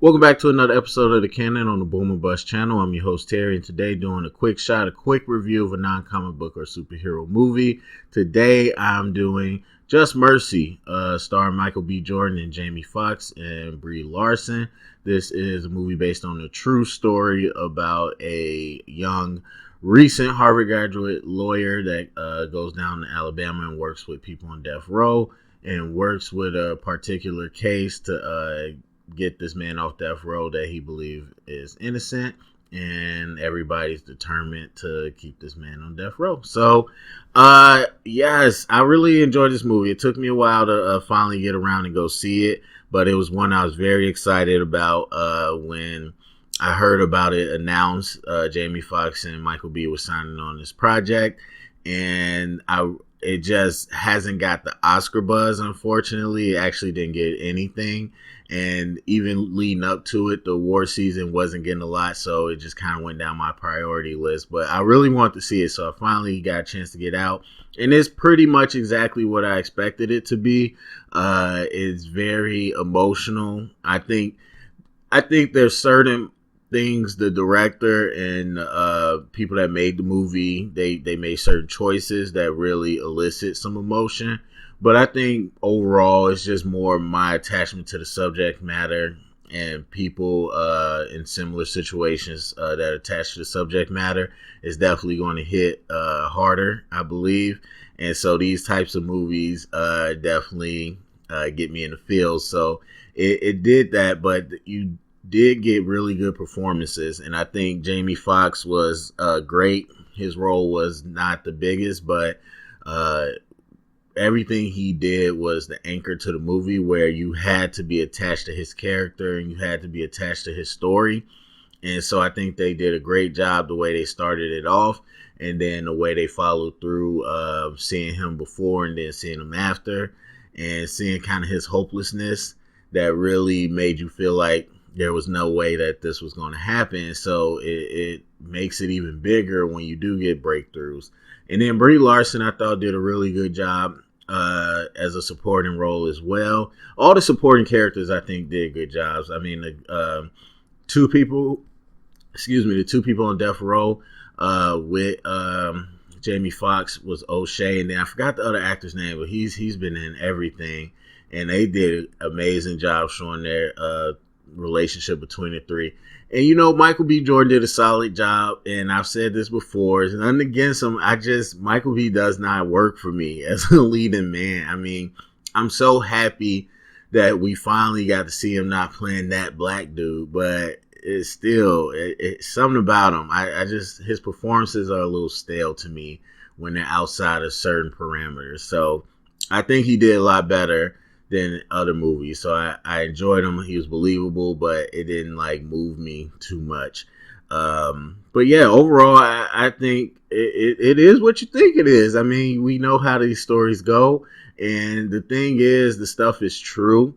Welcome back to another episode of the Canon on the Boom and Bust channel. I'm your host Terry, and today doing a quick review of a non-comic book or superhero movie. Today I'm doing Just Mercy, starring Michael B. Jordan and Jamie Foxx and Brie Larson. This is a movie based on a true story about a young, recent Harvard graduate lawyer that goes down to Alabama and works with people on death row and works with a particular case to get this man off death row that he believes is innocent, and everybody's determined to keep this man on death row. So yes, I really enjoyed this movie. It took me a while to finally get around and go see it, but it was one I was very excited about when I heard about it announced. Jamie Foxx and Michael B. were signing on this project, and it just hasn't got the Oscar buzz, unfortunately. It actually didn't get anything. And even leading up to it, the award season wasn't getting a lot, so it just kind of went down my priority list. But I really want to see it, so I finally got a chance to get out. And it's pretty much exactly what I expected it to be. It's very emotional. I think there's certain things the director and people that made the movie, they made certain choices that really elicit some emotion. But I think overall it's just more my attachment to the subject matter, and people in similar situations that attach to the subject matter is definitely going to hit harder, I believe. And so these types of movies definitely get me in the field. So it did that, but you did get really good performances, and I think Jamie Foxx was great. His role was not the biggest, but everything he did was the anchor to the movie, where you had to be attached to his character and you had to be attached to his story. And so I think they did a great job the way they started it off, and then the way they followed through, seeing him before and then seeing him after, and seeing kind of his hopelessness that really made you feel like there was no way that this was going to happen. So it makes it even bigger when you do get breakthroughs. And then Brie Larson, I thought, did a really good job as a supporting role as well. All the supporting characters, I think, did good jobs. I mean, the two people on death row with Jamie Foxx was O'Shea, and then I forgot the other actor's name, but he's been in everything, and they did an amazing job showing their relationship between the three. And Michael B. Jordan did a solid job, and I've said this before, it's nothing against him. Michael B. does not work for me as a leading man. I mean, I'm so happy that we finally got to see him not playing that black dude, but it's still it's something about him. His performances are a little stale to me when they're outside of certain parameters. So I think he did a lot better than other movies. So I enjoyed him. He was believable, but it didn't move me too much. But yeah, overall, I think it is what you think it is. I mean, we know how these stories go, and the thing is, the stuff is true,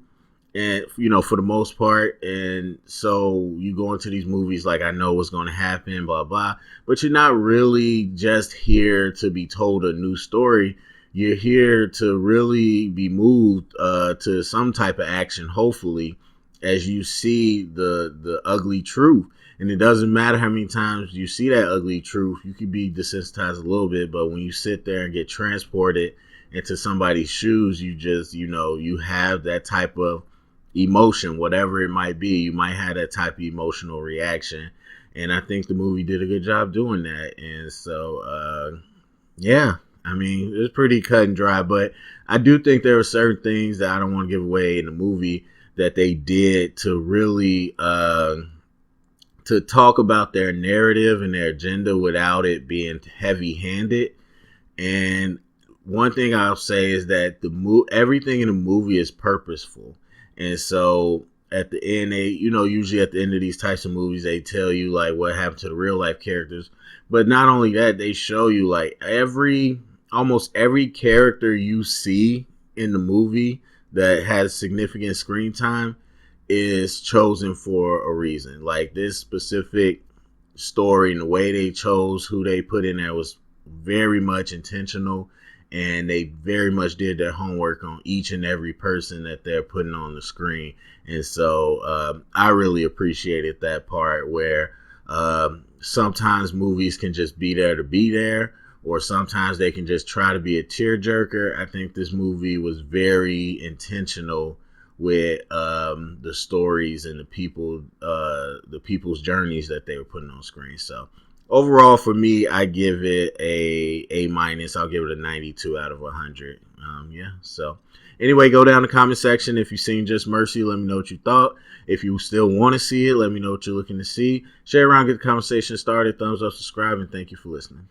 and for the most part. And so you go into these movies like, I know what's going to happen, blah blah, but you're not really just here to be told a new story. You're here to really be moved to some type of action, hopefully, as you see the ugly truth. And it doesn't matter how many times you see that ugly truth. You can be desensitized a little bit, but when you sit there and get transported into somebody's shoes, you just, you have that type of emotion, whatever it might be. You might have that type of emotional reaction. And I think the movie did a good job doing that. And so, yeah. I mean, it's pretty cut and dry, but I do think there are certain things that I don't want to give away in the movie that they did to really to talk about their narrative and their agenda without it being heavy-handed. And one thing I'll say is that everything in the movie is purposeful. And so at the end, they, usually at the end of these types of movies, they tell you what happened to the real life characters. But not only that, they show you almost every character you see in the movie that has significant screen time is chosen for a reason. Like this specific story and the way they chose who they put in there was very much intentional, and they very much did their homework on each and every person that they're putting on the screen. And so I really appreciated that part where sometimes movies can just be there to be there, or sometimes they can just try to be a tearjerker. I think this movie was very intentional with the stories and the people's journeys that they were putting on screen. So overall, for me, I give it a minus. I'll give it a 92 out of 100. So anyway, go down the comment section. If you've seen Just Mercy, let me know what you thought. If you still want to see it, let me know what you're looking to see. Share around, get the conversation started. Thumbs up, subscribe, and thank you for listening.